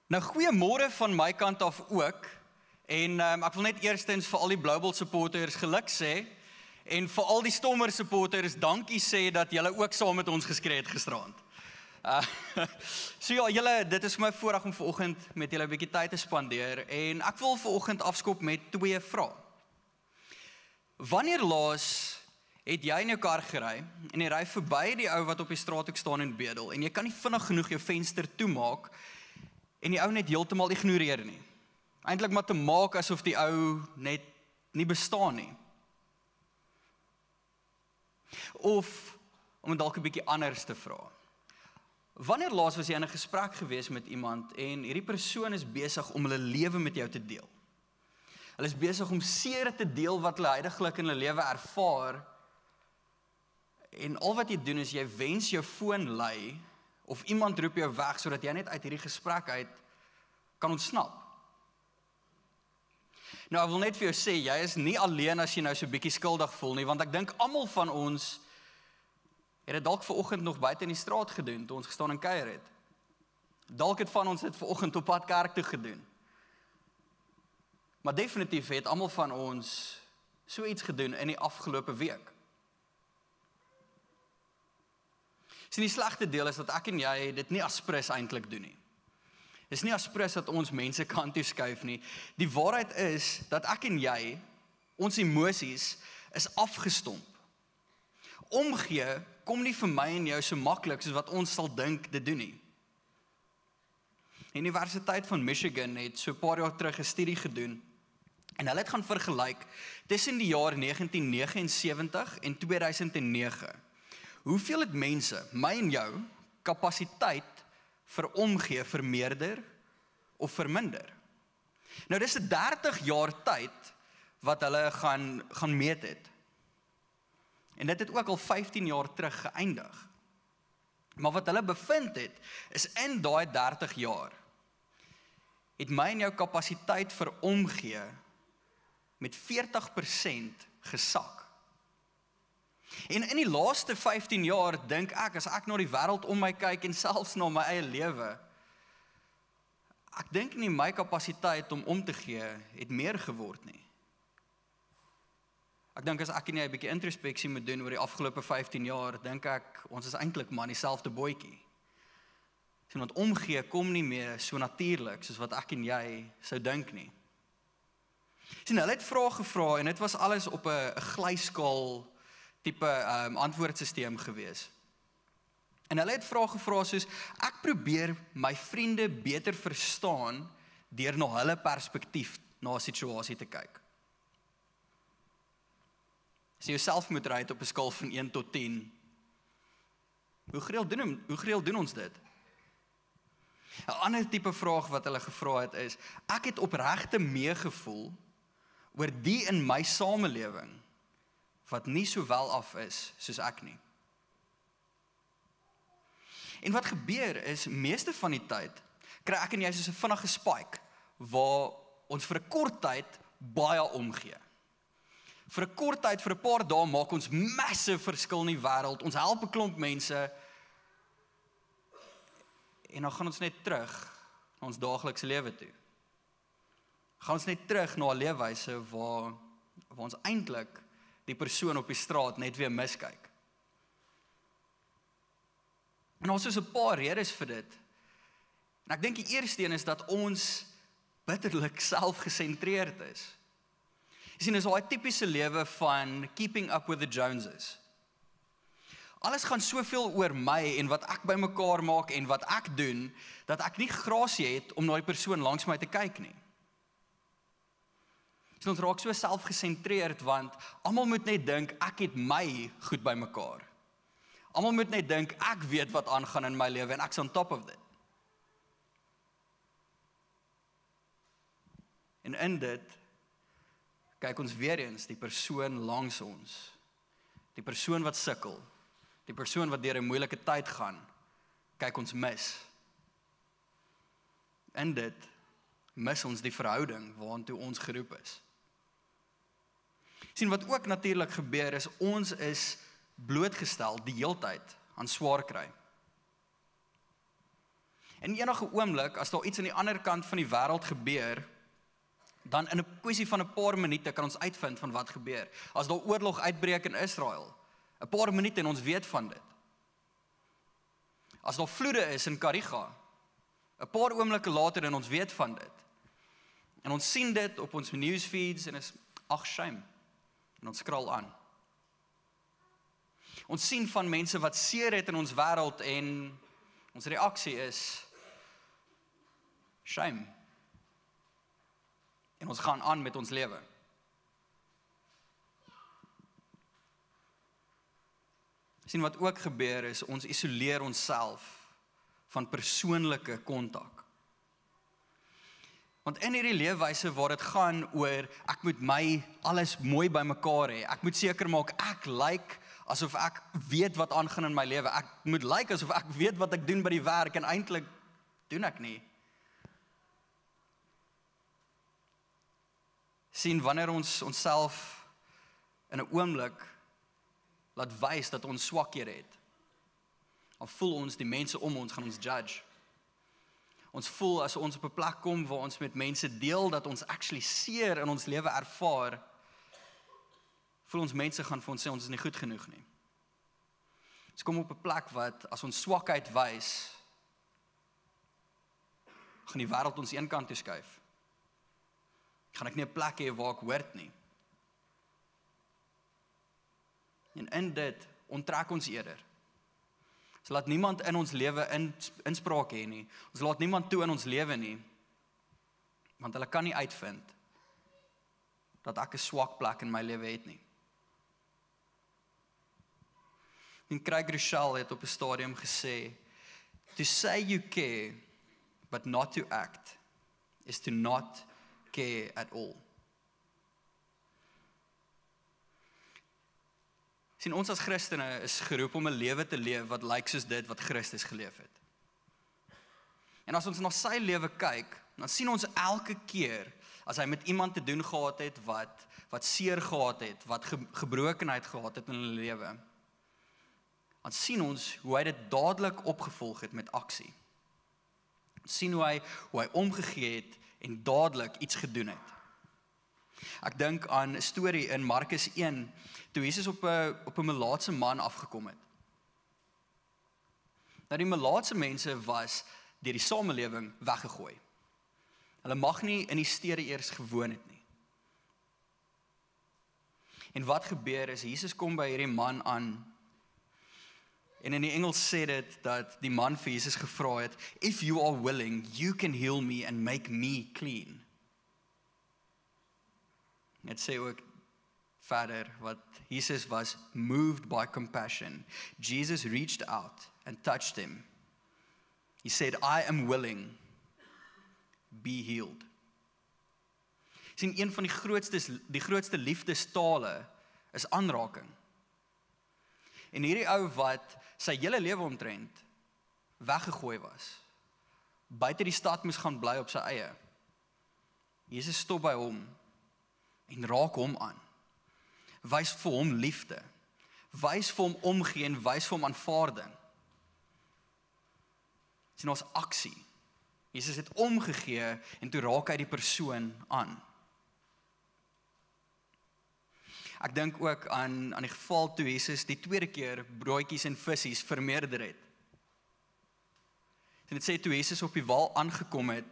Nou, goeiemôre van my kant af ook. En ek wil net eerstens vir al die Blue Bulls supporters geluk sê en vir al die Stormers supporters dankie sê dat julle ook saam met ons geskree het gisteraand. So ja, julle, dit is my voorreg om vanoggend met julle 'n bietjie tyd te spandeer en ek wil vanoggend afskop met 2 vrae. Wanneer laas het jy in jou kar gery en jy ry verby die ou wat op die straathoek staan en bedel en jy kan nie vinnig genoeg jou venster toemaak en die ou net heeltemal ignoreer nie. Eintlik maar te maak asof die ou net nie bestaan nie. Of om dit dalk 'n bietjie anders te vra. Wanneer laas was jy in 'n gesprek gewees met iemand en hierdie persoon is besig om hulle lewe met jou te deel? Hulle is besig om seer te deel wat hulle heidaglik in hulle lewe ervaar. En al wat jy doen is jy wens jou foon lui of iemand roep jou weg sodat jy net uit hierdie gesprek uit kan ontsnap. Nou, ek wil net vir jou sê, jy is nie alleen as jy nou so 'n bietjie skuldig voel nie, want ek dink almal van ons het dit dalk vanoggend nog buite in die straat gedoen toe ons gestaan en kuier het. Dalk het van ons dit vanoggend op pad kerk toe gedoen. Maar definitief het almal van ons so iets gedoen in die afgelope week. Sien, die slegte deel is dat ek en jy dit nie as prins eintlik doen nie. Dis nie as prins dat ons mense kant toe skuif nie. Die waarheid is dat ek en jy, ons emosies, is afgestomp. Omgee kom nie vir my en jou so maklik soos wat ons sal dink dit doen nie. Die Universiteit van Michigan het so 'n paar jaar terug 'n studie gedoen en hulle het gaan vergelyk tussen die jaar 1979 en 2009. Hoeveel het mense, my en jou, kapasiteit vir omgee vermeerder of verminder? Nou dis 'n 30 jaar tyd wat hulle gaan meet het. En dit het ook al 15 jaar terug geëindig. Maar wat hulle bevind het, is in daai 30 jaar het my en jou kapasiteit vir omgee met 40% gesak. En in die laaste 15 jaar dink ek, as ek na die wêreld om my kyk en selfs na my eie lewe, ek dink nie my kapasiteit om te gee het meer geword nie. Ek dink as ek en jy 'n bietjie introspeksie moet doen oor die afgelope 15 jaar, dink ek, ons is eintlik maar in dieselfde bootjie. Sien, want omgee kom nie meer so natuurlik soos wat ek en jy sou dink nie. Sien, hulle het vrae gevra en dit was alles op 'n glyskaal tipe antwoordsisteem gewees. En hulle het vrae gevra soos, ek probeer my vriende beter verstaan deur na hulle perspektief na 'n situasie te kyk. As jy jouself moet rate op 'n skaal van 1 tot 10, hoe gereeld doen ons dit? 'n Ander tipe vraag wat hulle gevra het is, ek het opregte meegevoel oor die in my samelewing wat nie so wel af is soos ek nie. En wat gebeur is, meeste van die tyd, kry ek en jy soos 'n vinnige spike, waar ons vir 'n kort tyd baie omgee. Vir 'n kort tyd, vir 'n paar dae, maak ons massive verskil in die wêreld, ons help 'n klomp mense, en dan gaan ons net terug na ons daaglikse lewe toe. Gaan ons net terug na 'n leefwyse waar ons eintlik die persoon op die straat net weer miskyk. En ons is 'n paar redes vir dit. En ek dink die eerste een is dat ons bitterlik selfgesentreerd is. Jy sien, dis daai tipiese lewe van keeping up with the Joneses. Alles gaan soveel oor my en wat ek bymekaar maak en wat ek doen, dat ek nie grasie het om na die persoon langs my te kyk nie. So ons raak so selfgesentreerd, want almal moet net dink, ek het my goed bymekaar. Almal moet net dink, ek weet wat aangaan in my lewe en ek's on top of dit. En in dit, kyk ons weer eens die persoon langs ons, die persoon wat sukkel, die persoon wat deur 'n moeilike tyd gaan, kyk ons mis. In dit, mis ons die verhouding waartoe ons geroep is. Sien, wat ook natuurlik gebeur is, ons is blootgestel die heeltyd aan swaar kry. En enige oomblik, as daar iets aan die ander kant van die wêreld gebeur, dan in 'n kwessie van 'n paar minute kan ons uitvind van wat gebeur. As daar oorlog uitbreek in Israel, 'n paar minute en ons weet van dit. As daar vloede is in Kariga, 'n paar oomblikke later en ons weet van dit. En ons sien dit op ons newsfeeds en is, ag shame. En ons skraal aan. Ons sien van mense wat seer het in ons wêreld en ons reaksie is shame. En ons gaan aan met ons lewe. Sien wat ook gebeur is, ons isoleer onsself van persoonlike kontak. Want in hierdie leefwyse waar dit gaan oor, ek moet my alles mooi bymekaar hê, ek moet seker maak, ek lyk asof ek weet wat aangaan in my lewe, ek moet lyk asof ek weet wat ek doen by die werk, en eintlik doen ek nie. Sien, wanneer ons onsself in 'n oomblik laat wys dat ons swakhede het, dan voel ons die mense om ons gaan ons judge. Ons voel as ons op 'n plek kom waar ons met mense deel dat ons actually seer in ons lewe ervaar, voel ons mense gaan vir ons sê ons is nie goed genoeg nie. Ons kom op 'n plek wat as ons swakheid wys, gaan die wêreld ons een kant toe skuif. Gaan ek nie 'n plek hê waar ek hoort nie. En in dit onttrek ons eerder. Ons laat niemand in ons lewe inspraak hê nie. Ons laat niemand toe in ons lewe nie. Want hulle kan nie uitvind dat ek 'n swak plek in my lewe het nie. En Craig Rochelle het op 'n stadium gesê, to say you care, but not to act, is to not care at all. Sien, ons as Christene is geroep om 'n lewe te leef wat lyk soos dit wat Christus geleef het. En as ons na sy lewe kyk, dan sien ons elke keer, as hy met iemand te doen gehad het, wat seer gehad het, wat gebrokenheid gehad het in hulle lewe, dan sien ons hoe hy dit dadelik opgevolg het met aksie. Ons sien hoe hy omgegee het en dadelik iets gedoen het. Ek dink aan 'n storie in Markus 1, toe Jesus op 'n melaatse man afgekom het. Nou die melaatse mense was deur die samelewing weggegooi. Hulle mag nie in die stede eers gewoon het nie. En wat gebeur is, Jesus kom by hierdie man aan, en in die Engels sê dit dat die man vir Jesus gevra het, if you are willing, you can heal me and make me clean. Dit sê ook verder, wat Jesus was moved by compassion. Jesus reached out and touched him. He said, I am willing, be healed. Sien, een van die grootste liefdestale is aanraking. En hierdie ou wat sy hele lewe omtrent weggegooi was, buite die stad moes gaan bly op sy eie. Jesus stop by hom en raak hom aan. Wys vir hom liefde. Wys vir hom omgee en wys vir hom aanvaarding. Sien, ons aksie. Jesus het omgegee en toe raak hy die persoon aan. Ek dink ook aan die geval toe Jesus die tweede keer broodjies en visse vermeerder het. En dit sê toe Jesus op die wal aangekom het,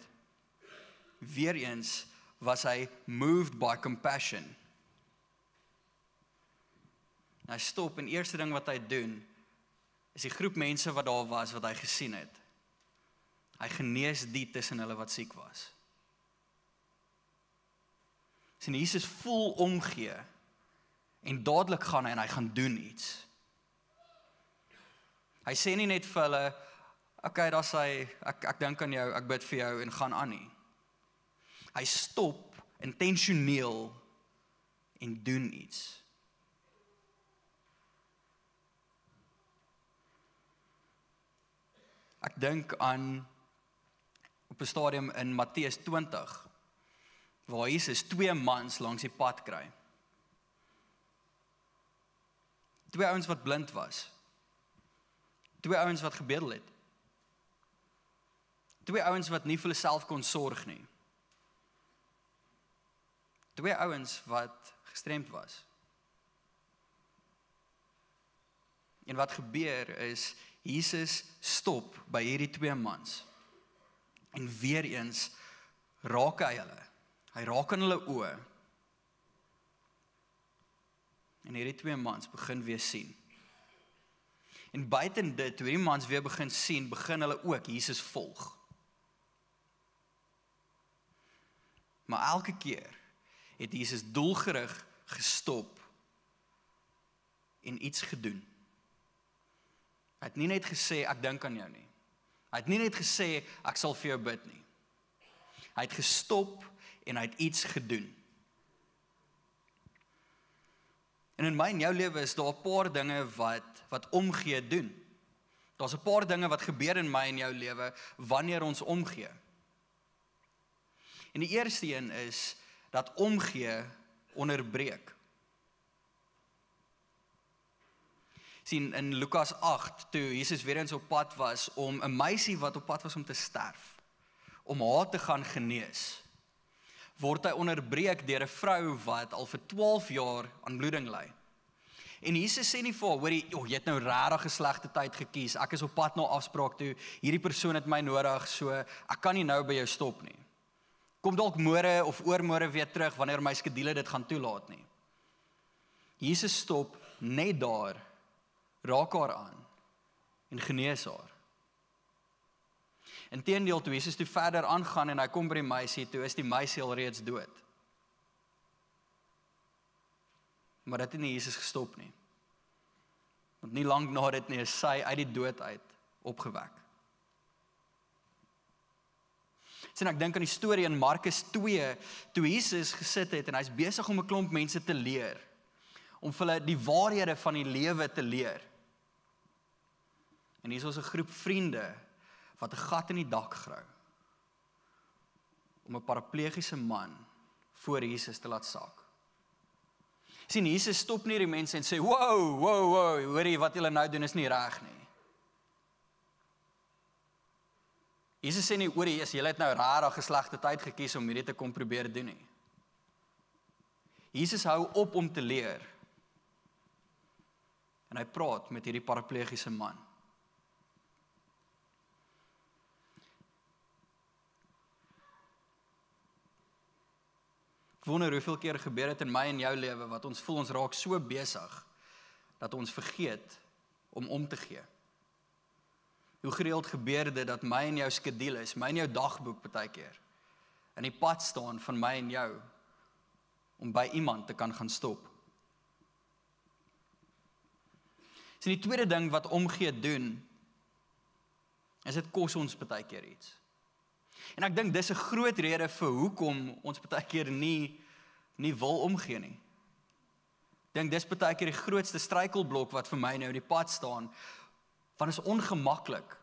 weer eens was hy moved by compassion. En hy stop en eerste ding wat hy doen, is die groep mense wat daar was, wat hy gesien het. Hy genees die tussen hulle wat siek was. Sien, Jesus voel omgee, en dadelik gaan hy en hy gaan doen iets. Hy sê nie net vir hulle, okay, daar sê ek dink aan jou, ek bid vir jou en gaan aan nie. Hy stop intentioneel en doen iets. Ek dink aan op 'n stadium in Matteus 20, waar Jesus 2 mans langs die pad kry. 2 ouens wat blind was. 2 ouens wat gebedel het. 2 ouens wat nie vir hulle self kon sorg nie. 2 ouens wat gestremd was. En wat gebeur is, Jesus stop by hierdie 2 mans. En weer eens raak hy hulle. Hy raak aan hulle oë. En hierdie 2 mans begin weer sien. En buiten dit, toe hierdie mans weer begin sien, begin hulle ook Jesus volg. Maar elke keer het Jesus doelgerig gestop en iets gedoen. Hy het nie net gesê, ek dink aan jou nie. Hy het nie net gesê, ek sal vir jou bid nie. Hy het gestop en hy het iets gedoen. En in my en jou lewe is daar 'n paar dinge wat omgee doen. Daar's 'n paar dinge wat gebeur in my en jou lewe wanneer ons omgee. En die eerste een is dat omgee onderbreek. Sien in Lukas 8, toe Jesus weer eens op pad was om 'n meisie wat op pad was om te sterf, om haar te gaan genees, word hy onderbreek deur 'n vrou wat al vir 12 jaar aan bloeding ly. En Jesus sê nie vir haar, hoorie, jy het nou regtig 'n slegte tyd gekies, ek is op pad na afspraak toe, hierdie persoon het my nodig, so ek kan nie nou by jou stop nie. Kom dalk môre of oormôre weer terug wanneer my skedule dit gaan toelaat nie. Jesus stop net daar, raak haar aan en genees haar. Inteendeel, toe Jesus toe verder aangaan en hy kom by die meisie, toe is die meisie alreeds dood. Maar dit het nie Jesus gestop nie. Want nie lank na dit nie is sy uit die dood uit opgewek. En ek dink aan die storie in Markus 2, toe Jesus gesit het en hy's besig om 'n klomp mense te leer, om vir hulle die waarhede van die lewe te leer. En hier is ons 'n groep vriende wat 'n gat in die dak grou, om 'n paraplegiese man voor Jesus te laat sak. Sien, Jesus stop nie die mense en sê, wow, hoorie, wat julle nou doen is nie reg nie. Jesus sê nie, hoorie, julle het nou regtig 'n slegte tyd gekies om hierdie te kom probeer doen nie. Jesus hou op om te leer. En hy praat met hierdie paraplegiese man. Ek wonder hoeveel keer gebeur dit in my en jou lewe, wat ons voel ons raak so besig, dat ons vergeet om te gee. Hoe gereeld gebeur dit dat my en jou skedules, my en jou dagboek partykeer, in die pad staan van my en jou, om by iemand te kan gaan stop. So die tweede ding wat omgee doen, is dit kos ons partykeer iets. En ek dink dis 'n groot rede vir hoekom ons partykeer nie wil omgee nie. Ek dink dis partykeer die grootste struikelblok wat vir my nou die pad staan, want is ongemaklik.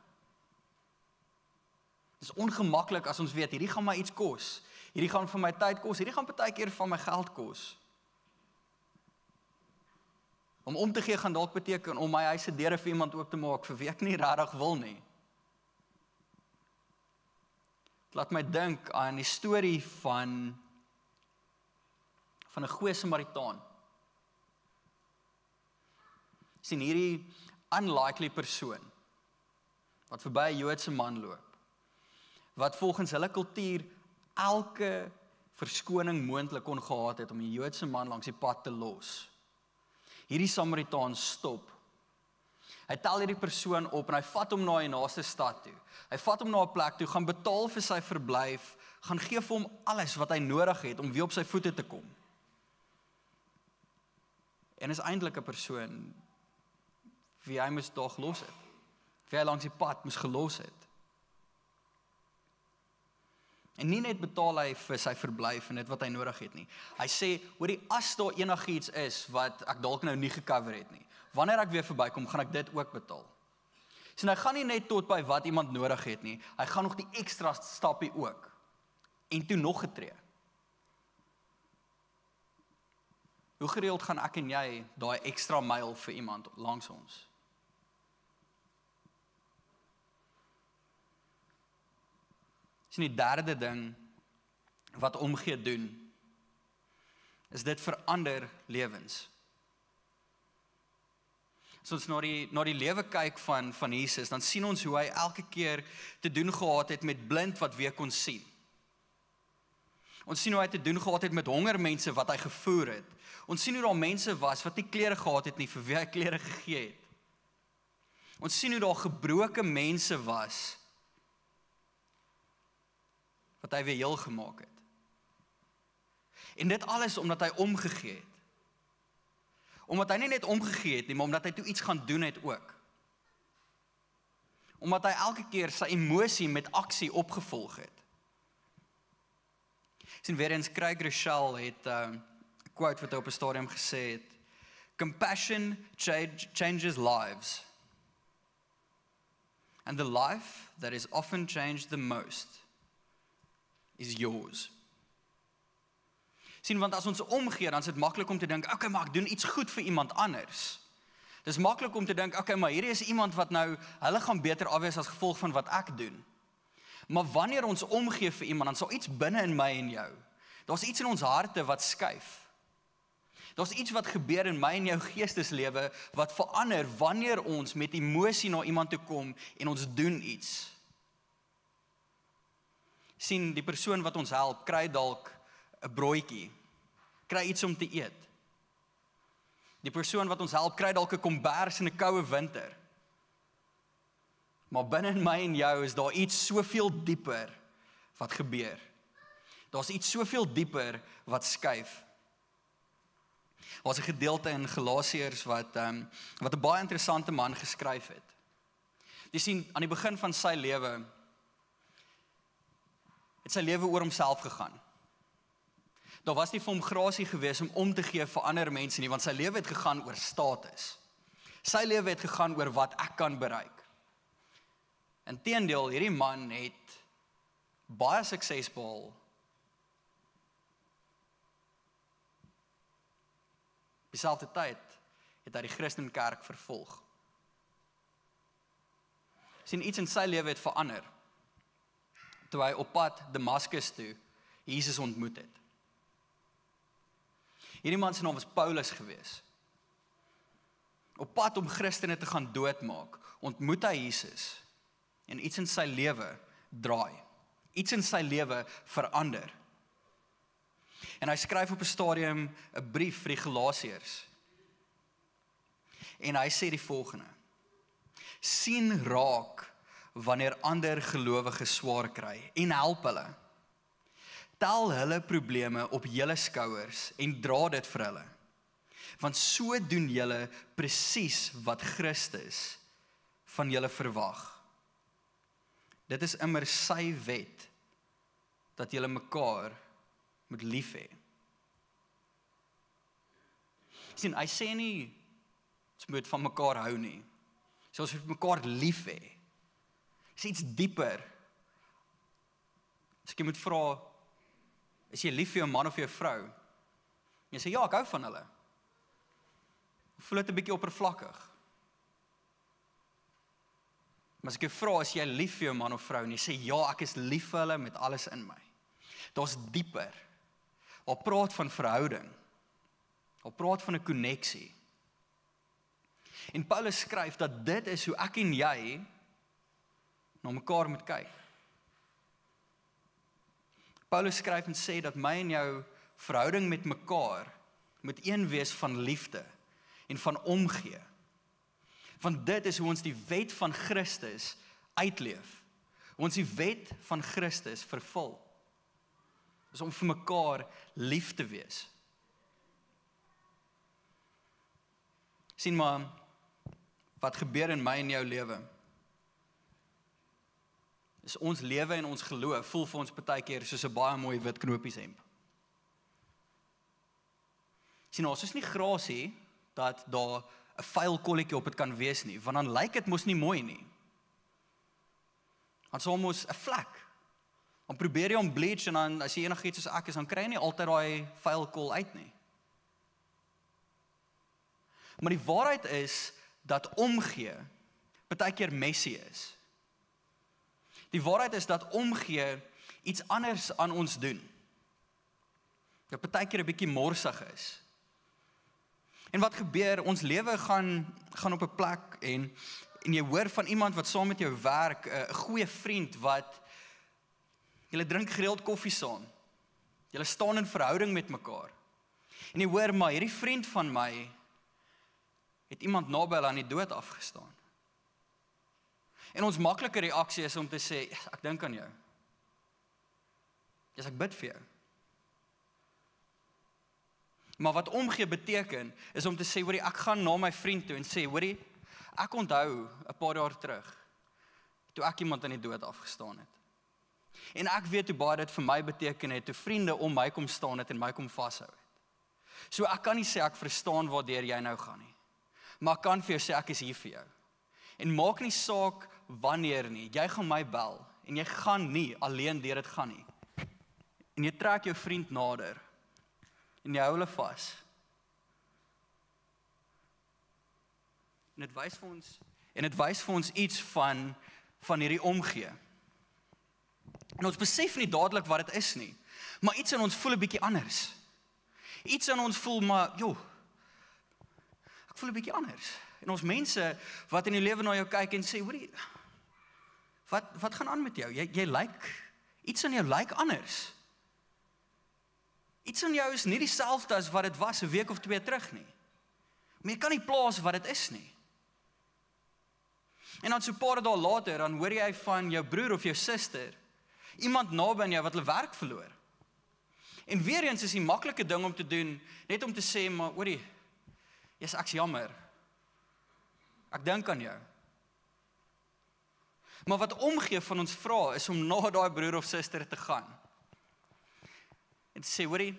Dis ongemaklik as ons weet, hierdie gaan my iets kos, hierdie gaan vir my tyd kos, hierdie gaan partykeer van my geld kos. Om te gee gaan dalk beteken om my huis se deure vir iemand oop te maak vir wie ek nie regtig wil nie. Laat my dink aan die storie van 'n goeie Samaritaan. Sien hierdie unlikely persoon wat verby 'n Joodse man loop, wat volgens hulle kultuur elke verskoning moontlik kon gehad het om 'n Joodse man langs die pad te los. Hierdie Samaritaan stop. Hy tel hierdie persoon op en hy vat hom na die naaste stad toe. Hy vat hom na 'n plek toe, gaan betaal vir sy verblyf, gaan gee vir hom alles wat hy nodig het om weer op sy voete te kom. En is eintlik 'n persoon wie hy moes daar gelos het. Wie hy langs die pad moes gelos het. En nie net betaal hy vir sy verblyf en dit wat hy nodig het nie. Hy sê, hoorie, as daar enigiets is wat ek dalk nou nie gecover het nie, wanneer ek weer verbykom, gaan ek dit ook betaal. So hy gaan nie net tot by wat iemand nodig het nie, hy gaan nog die ekstra stappie ook. En toe nog getree. Hoe gereeld gaan ek en jy daai ekstra myl vir iemand langs ons? Sien die derde ding wat omgee doen, is dit verander lewens. As ons na die lewe kyk van Jesus, dan sien ons hoe hy elke keer te doen gehad het met blind wat weer kon sien. Ons sien hoe hy te doen gehad het met honger mense wat hy gevoer het. Ons sien hoe daar mense was wat nie klere gehad het nie, vir wie hy klere gegee het. Ons sien hoe daar gebroke mense was, wat hy weer heel gemaak het. En dit alles omdat hy omgegee het. Omdat hy nie net omgegee het nie, maar omdat hy toe iets gaan doen het ook. Omdat hy elke keer sy emosie met aksie opgevolg het. Sien weer eens, Craig Rochelle het 'n quote wat hy op 'n stadium gesê het, "Compassion changes lives. And the life that is often changed the most is yours." Sien, want as ons omgee, dan is dit maklik om te dink, okay, maar ek doen iets goed vir iemand anders. Dis maklik om te dink, okay, maar hierdie is iemand wat nou, hulle gaan beter afwees as gevolg van wat ek doen. Maar wanneer ons omgee vir iemand, dan sal iets binne in my en jou. Daar's iets in ons harte wat skuif. Daar's iets wat gebeur in my en jou geesteslewe wat verander wanneer ons met emosie na iemand toe kom en ons doen iets. Sien, die persoon wat ons help, kry dalk 'n broodjie, kry iets om te eet. Die persoon wat ons help, kry dalk 'n kombers in 'n koue winter. Maar binne in my en jou is daar iets soveel dieper wat gebeur. Daar's iets soveel dieper wat skuif. Daar's 'n gedeelte in Galasiërs wat 'n baie interessante man geskryf het. Jy sien, aan die begin van sy lewe, het sy lewe oor homself gegaan. Daar was nie vir hom grasie gewees om te gee vir ander mense nie, want sy lewe het gegaan oor status. Sy lewe het gegaan oor wat ek kan bereik. Inteendeel, hierdie man het baie sukses behaal. Op dieselfde tyd het hy die Christenkerk vervolg. Sien, iets in sy lewe het verander, toe hy op pad Damaskus toe Jesus ontmoet het. Hierdie man se naam was Paulus gewees. Op pad om Christene te gaan doodmaak, ontmoet hy Jesus, en iets in sy lewe draai. Iets in sy lewe verander. En hy skryf op 'n stadium 'n brief vir die Galasiërs. En hy sê die volgende: sien raak wanneer ander gelowiges swaar kry en help hulle. Tel hulle probleme op julle skouers en dra dit vir hulle. Want so doen julle presies wat Christus van julle verwag. Dit is immer sy wet dat julle mekaar moet lief hê. Sien, hy sê nie ons moet van mekaar hou nie. So ons moet mekaar lief hê. Dis iets dieper. As ek jy moet vra, is jy lief vir jou man of vir jou vrou? Jy sê ja, ek hou van hulle. Voel dit 'n bietjie oppervlakkig. Maar as ek jou vra, is jy lief vir jou man of vrou? En jy sê ja, ek is lief vir hulle met alles in my. Daar's dieper. Al praat van verhouding. Al praat van 'n koneksie. En Paulus skryf dat dit is hoe ek en jy na mekaar moet kyk. Paulus skryf en sê dat my en jou verhouding met mekaar moet een wees van liefde en van omgee. Want dit is hoe ons die wet van Christus uitleef. Hoe ons die wet van Christus vervul. Dis om vir mekaar lief te wees. Sien maar, wat gebeur in my en jou lewe? Is ons lewe en ons geloof voel vir ons partykeer soos 'n baie mooi wit knoppieshemp. Sien, ons is nie grasie dat daar 'n vuil kolletjie op dit kan wees nie, want dan lyk dit mos nie mooi nie. Dan sal mos 'n vlek. Dan probeer jy om bleach en dan as jy enigiets soos ek is, dan kry jy nie altyd daai vuil kol uit nie. Maar die waarheid is dat omgee partykeer messy is. Die waarheid is dat omgee iets anders aan ons doen. Dat partykeer 'n bietjie morsig is. En wat gebeur, ons lewe gaan op 'n plek en jy hoor van iemand wat saam met jou werk, 'n goeie vriend wat, julle drink gereeld koffie saam. Julle staan in verhouding met mekaar. En jy hoor, maar hierdie vriend van my het iemand naby hulle aan die dood afgestaan. En ons maklike reaksie is om te sê, ek dink aan jou. Ek bid vir jou. Maar wat omgee beteken, is om te sê, hoorie, ek gaan na my vriend toe en sê, hoorie, ek onthou 'n paar jaar terug, toe ek iemand aan die dood afgestaan het. En ek weet hoe baie dit vir my beteken het, toe vriende om my kom staan het en my kom vashou het. So ek kan nie sê ek verstaan waardeur jy nou gaan nie. Maar ek kan vir jou sê ek is hier vir jou. En maak nie saak wanneer nie, jy gaan my bel en jy gaan nie alleen deur dit gaan nie. En jy trek jou vriend nader en jy hou hulle vas. En dit wys vir ons iets van hierdie omgee. En ons besef nie dadelik wat dit is nie, maar iets in ons voel 'n bietjie anders. Iets in ons voel, maar ek voel 'n bietjie anders. En ons mense wat in die lewe na jou kyk en sê, hoorie, wat gaan aan met jou? Jy lyk, iets aan jou lyk anders. Iets aan jou is nie dieselfde as wat dit was 'n week of 2 terug nie. Maar jy kan nie plaas wat dit is nie. En dan so 'n paar dae later, dan hoor jy van jou broer of jou suster, iemand naby aan jou wat hulle werk verloor. En weer eens is die maklike ding om te doen, net om te sê, maar hoorie, ek's jammer. Ek dink aan jou. Maar wat omgee van ons vra, is om na daai broer of suster te gaan. En te sê, hoorie,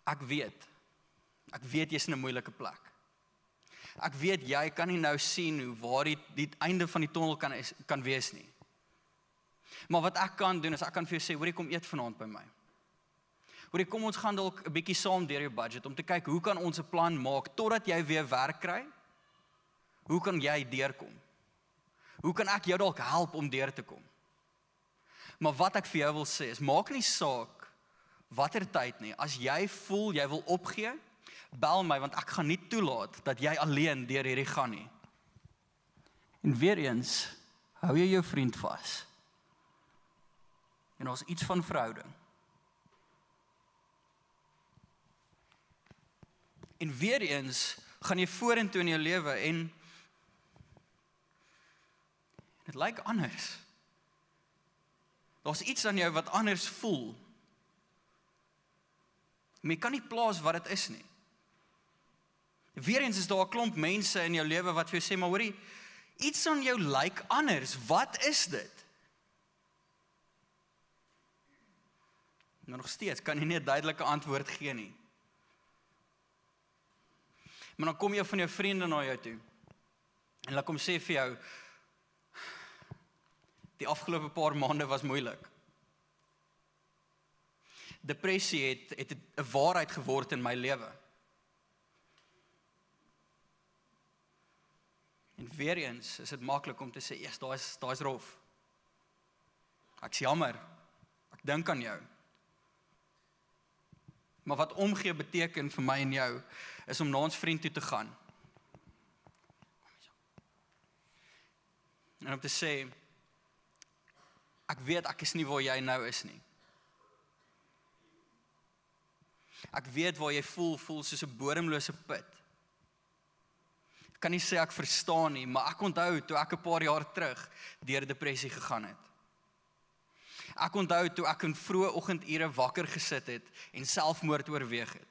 ek weet jy's in 'n moeilike plek. Ek weet jy kan nie nou sien hoe waar die einde van die tonnel kan wees nie. Maar wat ek kan doen, is ek kan vir jou sê, hoorie, kom eet vanaand by my. Hoorie, kom ons gaan dalk 'n bietjie saam deur jou budget, om te kyk, hoe kan ons 'n plan maak, totdat jy weer werk kry? Hoe kan jy deurkom? Hoe kan ek jou dalk help om deur te kom? Maar wat ek vir jou wil sê, is maak nie saak watter tyd nie, as jy voel jy wil opgee, bel my, want ek gaan nie toelaat dat jy alleen deur hierdie gaan nie. En weer eens, hou jy jou vriend vas. En ons iets van verhouding. En weer eens, gaan jy vorentoe in jou lewe en dit lyk anders. Daar's iets aan jou wat anders voel. Maar jy kan nie plaas wat dit is nie. Weer eens is daar 'n klomp mense in jou lewe wat vir jou sê, maar hoorie, iets aan jou lyk anders. Wat is dit? Maar nog steeds kan jy nie 'n duidelike antwoord gee nie. Maar dan kom jy van jou vriende na jou toe. En hulle kom sê vir jou, die afgelope paar maande was moeilik. Depressie het 'n waarheid geword in my lewe. En weer eens is dit maklik om te sê, daai's rof. Ek's jammer. Ek dink aan jou. Maar wat omgee beteken vir my en jou, is om na ons vriend toe te gaan. En om te sê, ek weet ek is nie waar jy nou is nie. Ek weet waar jy voel soos 'n bodemlose put. Ek kan nie sê ek verstaan nie, maar ek onthou toe ek 'n paar jaar terug deur depressie gegaan het. Ek onthou toe ek in vroeë oggendure wakker gesit het en selfmoord oorweeg het.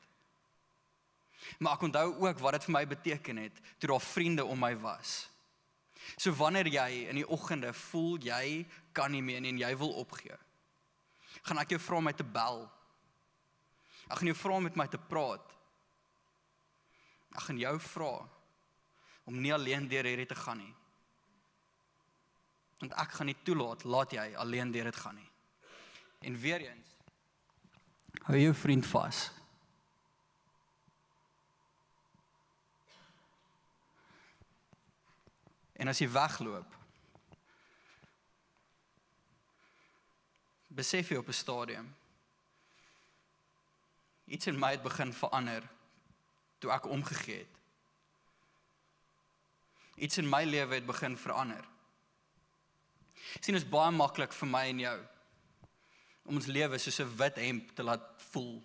Maar ek onthou ook wat dit vir my beteken het toe daar vriende om my was. So wanneer jy in die oggende voel jy kan nie meer en jy wil opgee, gaan ek jou vra om my te bel. Ek gaan jou vra om met my te praat. Ek gaan jou vra om nie alleen deur hierdie te gaan nie. Want ek gaan nie laat jy alleen deur dit gaan nie. En weer eens, hou jou vriend vas. En as jy wegloop, besef jy op 'n stadium, iets in my het begin verander, toe ek omgegee het. Iets in my lewe het begin verander. Sien, is baie maklik vir my en jou, om ons lewe soos 'n wit hemp te laat voel.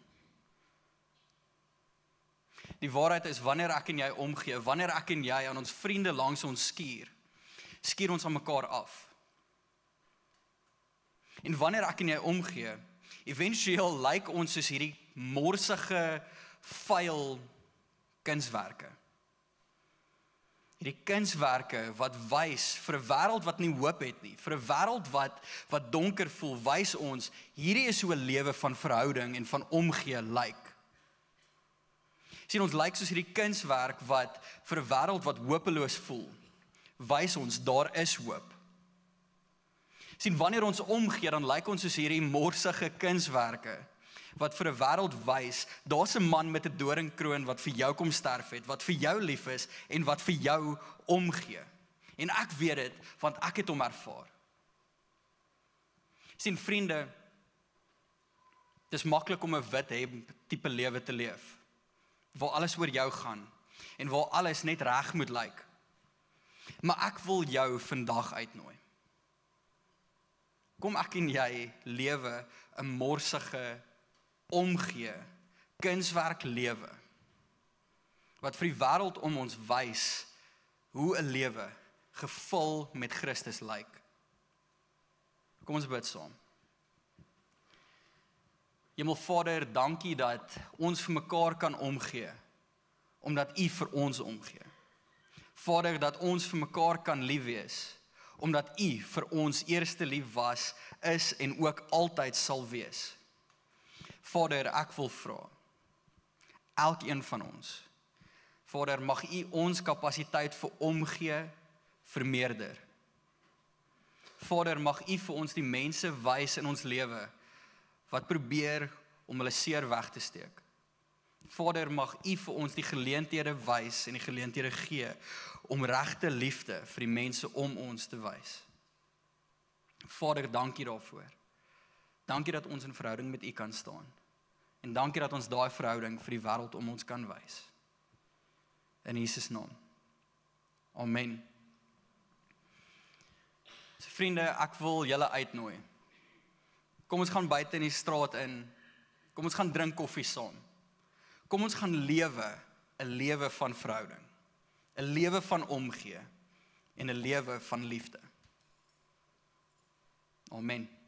Die waarheid is, wanneer ek en jy omgee, wanneer ek en jy aan ons vriende langs ons skuur ons aan mekaar af. En wanneer ek en jy omgee, eventueel lyk ons soos hierdie morsige, vuil kunswerke. Hierdie kunswerke wat wys vir 'n wêreld wat nie hoop het nie, vir 'n wêreld wat donker voel, wys ons, hierdie is hoe 'n lewe van verhouding en van omgee lyk. Sien, ons lyk soos hierdie kunswerk wat vir 'n wêreld wat hopeloos voel, wys ons, daar is hoop. Sien, wanneer ons omgee, dan lyk ons soos hierdie morsige kunswerke, wat vir 'n wêreld wys, daar's 'n man met 'n doringkroon wat vir jou kom sterf het, wat vir jou lief is, en wat vir jou omgee. En ek weet dit, want ek het hom ervaar. Sien, vriende, dis maklik om 'n wit hemp tipe lewe te leef, waar alles oor jou gaan, en waar alles net reg moet lyk. Maar ek wil jou vandag uitnooi. Kom ek en jy lewe 'n morsige, omgee, kunswerk lewe, wat vir die wêreld om ons wys, hoe 'n lewe gevul met Christus lyk. Kom ons bid saam. Hemelvader, dankie dat ons vir mekaar kan omgee, omdat U vir ons omgee. Vader, dat ons vir mekaar kan lief wees, omdat U vir ons eerste lief was, is en ook altyd sal wees. Vader, ek wil vra, elkeen van ons, Vader, mag U ons kapasiteit vir omgee vermeerder. Vader, mag U vir ons die mense wys in ons lewe, wat probeer om hulle seer weg te steek. Vader, mag U vir ons die geleenthede wys en die geleenthede gee, om regte liefde vir die mense om ons te wys. Vader, dankie daarvoor. Dankie dat ons in verhouding met U kan staan. En dankie dat ons daai verhouding vir die wêreld om ons kan wys. In Jesus naam. Amen. So vriende, ek wil julle uitnooi. Kom ons gaan buite in die straat in. Kom ons gaan drink koffie saam. Kom ons gaan lewe 'n lewe van verhouding. 'n Lewe van omgee en 'n lewe van liefde. Amen.